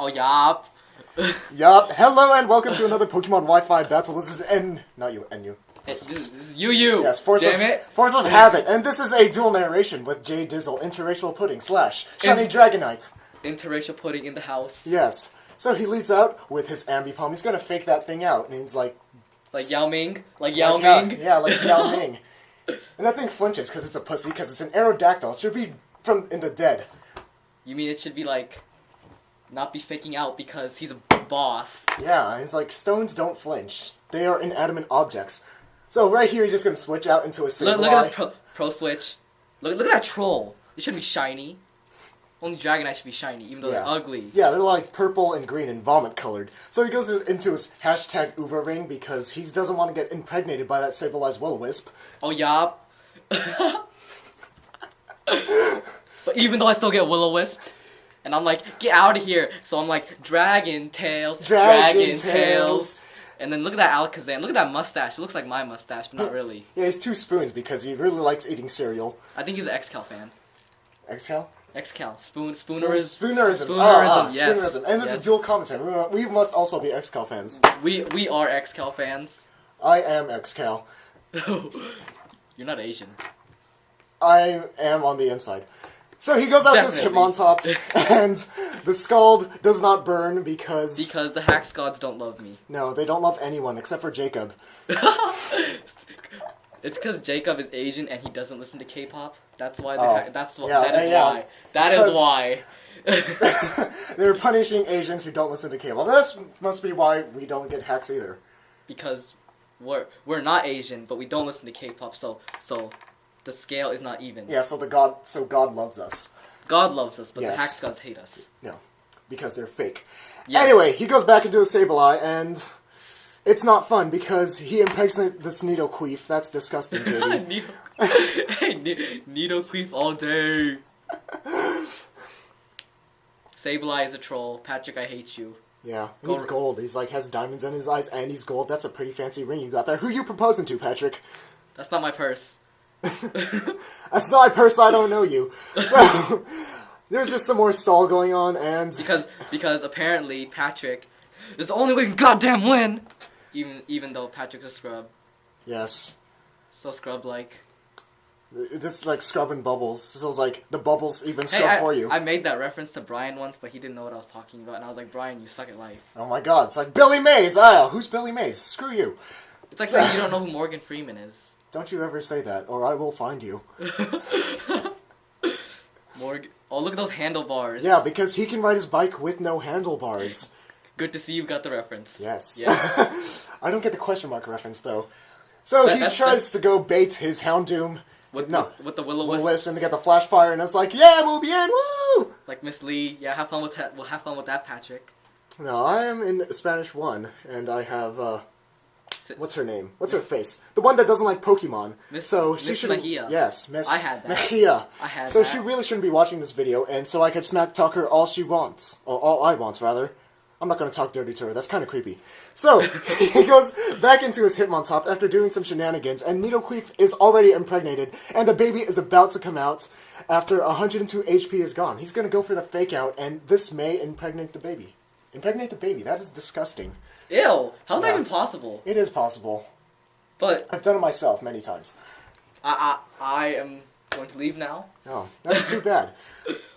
Oh, yup. Yup. Hello and welcome to another Pokemon Wi-Fi battle. This is not you, NU. This is you. Yes, Force of habit. And this is a dual narration with J Dizzle, interracial pudding / shiny Dragonite. Interracial pudding in the house. Yes. So he leads out with his Ambipom. He's gonna fake that thing out, and he's like... Like Yao Ming? Like Yao Ming? Yeah, like Yao Ming. And that thing flinches because it's a pussy, because it's an Aerodactyl. It should be from in the dead. You mean it should be like... not be faking out because he's a boss. Yeah, it's like, stones don't flinch. They are inanimate objects. So right here, he's just gonna switch out into a Sableye. Look at this pro switch. Look at that troll. It shouldn't be shiny. Only Dragonite should be shiny, even though they're ugly. Yeah, they're like purple and green and vomit colored. So he goes into his hashtag Uber ring because he doesn't want to get impregnated by that Sableye's Will-O-Wisp. Oh, yup. But even though I still get Will-O-Wisp, and I'm like, get out of here. So I'm like, Dragon Tails. And then look at that Alakazam. Look at that mustache. It looks like my mustache, but not really. Yeah, he's 2 spoons because he really likes eating cereal. I think he's an XCal fan. XCal? XCal. Spoonerism. Spoonerism, Yes. Spoonerism. And this is dual commentary. We must also be XCal fans. We are XCal fans. I am XCal. You're not Asian. I am on the inside. So he goes out to his Hitmontop, and the Scald does not burn because... Because the Hax gods don't love me. No, they don't love anyone except for Jacob. It's because Jacob is Asian and he doesn't listen to K-pop. That's why. That is why. They're punishing Asians who don't listen to K-pop. That must be why we don't get hacks either. Because we're not Asian, but we don't listen to K-pop, so the scale is not even. Yeah, so God loves us. God loves us, but the Hax gods hate us. No, because they're fake. Yes. Anyway, he goes back into a Sableye, and it's not fun because he impregnates this Nidoqueef. That's disgusting, JD. Nidoqueef all day. Sableye is a troll. Patrick, I hate you. Yeah, and he's gold. He's like, has diamonds in his eyes, and he's gold. That's a pretty fancy ring you got there. Who you proposing to, Patrick? That's not my purse. That's not my purse, I don't know you. So, there's just some more stall going on, and... Because apparently Patrick is the only way we can goddamn win! Even though Patrick's a scrub. Yes. So scrub-like. This is like scrubbing bubbles. So it's like, the bubbles even scrub for you. I made that reference to Brian once, but he didn't know what I was talking about, and I was like, Brian, you suck at life. Oh my god, it's like Billy Mays! Ah, who's Billy Mays? Screw you. It's like saying you don't know who Morgan Freeman is. Don't you ever say that, or I will find you. Morgan. Oh, look at those handlebars. Yeah, because he can ride his bike with no handlebars. Good to see you got the reference. Yes. Yes. I don't get the question mark reference, though. So he tries to go bait his Houndoom. With the Will-O-Wisps. And to get the Flash Fire, and it's like, yeah, muy bien, woo! Like Miss Lee. Yeah, have fun with that. We'll have fun with that, Patrick. No, I am in Spanish 1, and I have, what's her name? What's her face? The one that doesn't like Pokemon. Miss Mejia. Yes, Miss I had that. Mejia. I had so that. she really shouldn't be watching this video, and so I could smack talk her all she wants. Or all I want, rather. I'm not going to talk dirty to her. That's kind of creepy. So, he goes back into his Hitmontop after doing some shenanigans, and Nidoqueef is already impregnated, and the baby is about to come out after 102 HP is gone. He's going to go for the fake out, and this may impregnate the baby. Impregnate the baby? That is disgusting. Ew! How's that even possible? It is possible. But I've done it myself many times. I am going to leave now. Oh, that's too bad.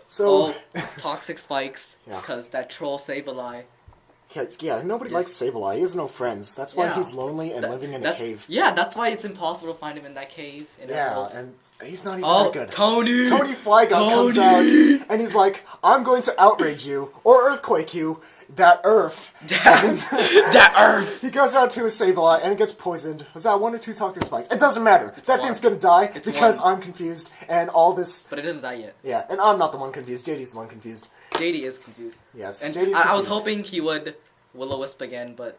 So toxic spikes. Because that troll Sableye. Yeah, nobody likes Sableye. He has no friends. That's why he's lonely and living in a cave. Yeah, that's why it's impossible to find him in that cave. And he's not even that good. Tony Flygon comes out, and he's like, I'm going to outrage you, or earthquake you, that earth. That earth! He goes out to his Sableye, and it gets poisoned. Was that 1 or 2 toxic spikes? It doesn't matter. That thing's gonna die because I'm confused, and all this... But it doesn't die yet. Yeah, and I'm not the one confused. JD's the one confused. JD is confused. Yes, and JD's confused. I was hoping he would Will-O-Wisp again, but...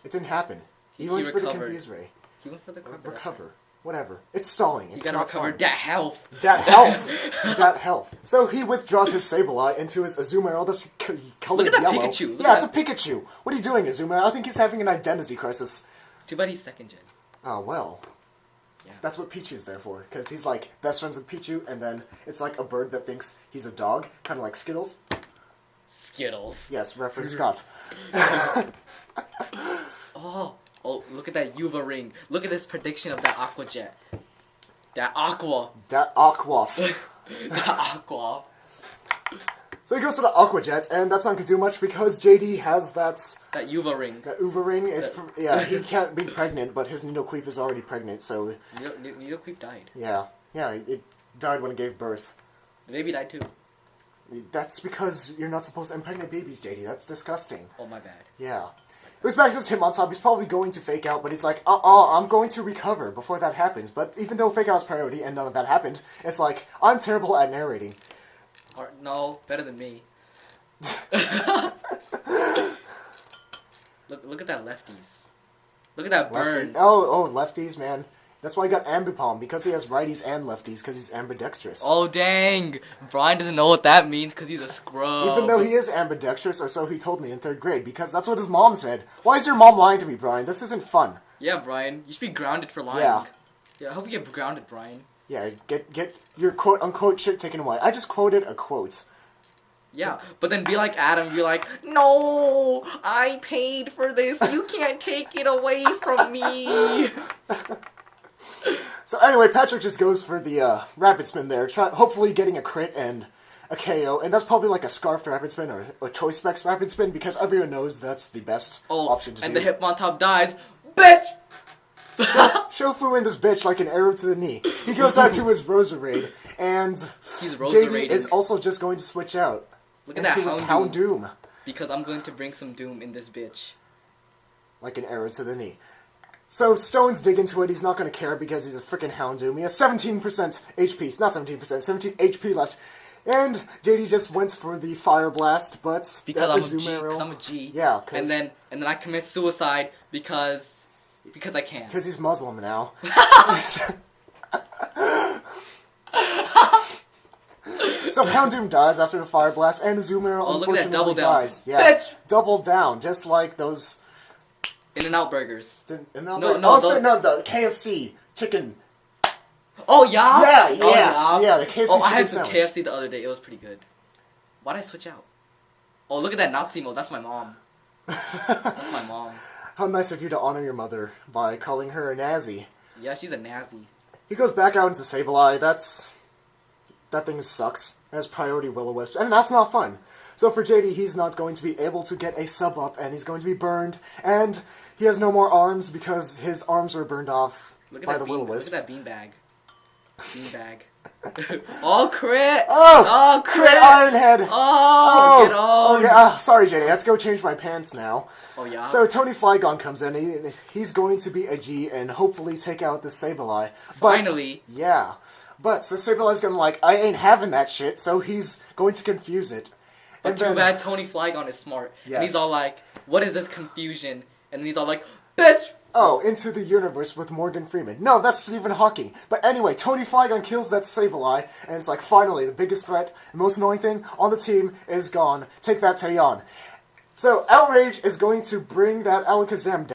It didn't happen. He went for the confused ray. He went for the recover. Whatever. It's stalling. You gotta recover that health. That health. That health. So he withdraws his Sableye into his Azumarill that's colored Look at that yellow. Pikachu. Yeah, it's a Pikachu. What are you doing, Azumarill? I think he's having an identity crisis. Too bad he's 2nd gen. Oh, well. Yeah. That's what Pichu's there for. Because he's like best friends with Pichu, and then it's like a bird that thinks he's a dog. Kind of like Skittles. Skittles. Yes, reference Scott. Oh, look at that Uva ring. Look at this prediction of that Aqua Jet. That Aqua. That Aqua. That Aqua. So he goes for the Aqua Jet, and that's not gonna do much because JD has that Uva ring. That Uva ring. Yeah, he can't be pregnant, but his Nidoqueef is already pregnant, so. Nidoqueef died. Yeah, it died when it gave birth. The baby died too. That's because you're not supposed to impregnate babies, JD. That's disgusting. Oh, my bad. Yeah. It was back to his Hitmontop. He's probably going to fake out, but he's like, I'm going to recover before that happens. But even though fake out's priority and none of that happened, it's like, I'm terrible at narrating. Or, no, better than me. Look at that lefties. Look at that burn. Lefties. Oh, lefties, man. That's why he got Ambipom, because he has righties and lefties, because he's ambidextrous. Oh, dang. Brian doesn't know what that means because he's a scrub. Even though he is ambidextrous, or so he told me in 3rd grade, because that's what his mom said. Why is your mom lying to me, Brian? This isn't fun. Yeah, Brian. You should be grounded for lying. Yeah, I hope you get grounded, Brian. Yeah, get your quote-unquote shit taken away. I just quoted a quote. Yeah, but then be like Adam, you're like, no, I paid for this. You can't take it away from me. So anyway, Patrick just goes for the Rapid Spin there, hopefully getting a crit and a KO, and that's probably like a Scarfed Rapid Spin or a Choice Specs Rapid Spin, because everyone knows that's the best option to do. And the Hitmontop dies. Bitch! Shofu in this bitch like an arrow to the knee. He goes out to his Roserade, and he's JD is also just going to switch out. Look at that Houndoom. Because I'm going to bring some doom in this bitch. Like an arrow to the knee. So Stones dig into it. He's not going to care because he's a freaking Houndoom. He has 17% HP. Not 17%. 17 HP left. And JD just went for the Fire Blast, but because I'm a G. Yeah. And then I commit suicide because I can. Because he's Muslim now. So Houndoom dies after the Fire Blast, and Azumarill unfortunately dies. Yeah. Bitch! Double down, just like those In-N-Out burgers. The KFC chicken. Oh, yeah? Yeah, the KFC chicken I had some sandwich. KFC the other day. It was pretty good. Why'd I switch out? Oh, look at that Nazi mode. That's my mom. That's my mom. How nice of you to honor your mother by calling her a Nazi. Yeah, she's a Nazi. He goes back out into Sableye. That thing sucks. It has priority Will-O-Wisps, and that's not fun. So for JD, he's not going to be able to get a sub-up, and he's going to be burned, and he has no more arms because his arms were burned off by the Will-O-Wisp. Look at that beanbag. Beanbag. Oh, crit! Oh, crit! Ironhead! Oh, get on! Okay, sorry, JD, I have to go change my pants now. Oh, yeah? So Tony Flygon comes in, he's going to be a G and hopefully take out the Sableye. Finally! Yeah. But the Sableye's gonna I ain't having that shit, so he's going to confuse it. But too bad Tony Flygon is smart. Yes. And he's all like, what is this confusion? And then he's all like, bitch! Oh, Into the Universe with Morgan Freeman. No, that's Stephen Hawking. But anyway, Tony Flygon kills that Sableye, and it's like, finally, the biggest threat, the most annoying thing on the team is gone. Take that, Taeyeon. So, Outrage is going to bring that Alakazam down.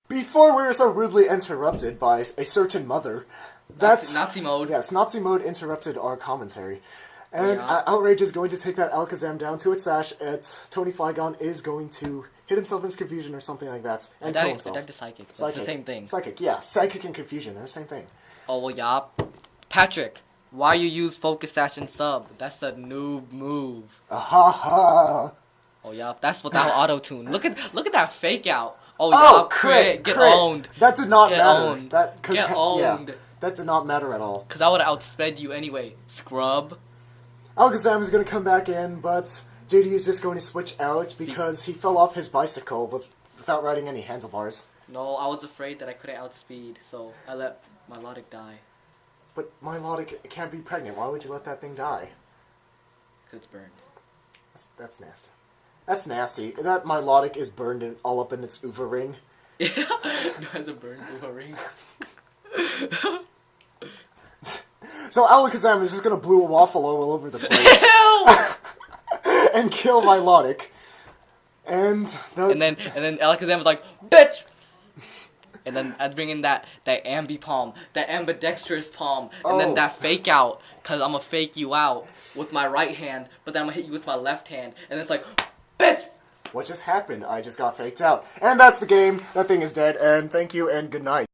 Before we were so rudely interrupted by a certain mother, Nazi mode. Yes, Nazi mode interrupted our commentary. And Outrage is going to take that Alakazam down to its dash, and Tony Flygon is going to hit himself in his confusion or something like that, and kill himself. That's Psychic. It's the same thing. Psychic, yeah. Psychic and confusion, they're the same thing. Oh, well, yeah. Patrick, why you use Focus Sash and Sub? That's a noob move. Ha. Oh, yeah. That's without auto-tune. Look at that fake out. Oh, yeah. Crit. Get owned. That did not matter. Owned. Get owned. Yeah, that did not matter at all. Because I would have outsped you anyway. Scrub. Alakazam is going to come back in, but JD is just going to switch out because he fell off his bicycle without riding any handlebars. No, I was afraid that I couldn't outspeed, so I let Milotic die. But Milotic can't be pregnant. Why would you let that thing die? Because it's burned. That's nasty. That's nasty. That Milotic is burned all up in its Uva ring. Yeah, it has a burned Uva ring. So Alakazam is just gonna blue a waffle all over the place. And kill Milotic. And then Alakazam was like, bitch! and then I'd bring in that ambi palm, that ambidextrous palm, and then that fake out, cause I'm gonna fake you out with my right hand, but then I'm gonna hit you with my left hand, and it's like, bitch. What just happened? I just got faked out, and that's the game. That thing is dead. And thank you and good night.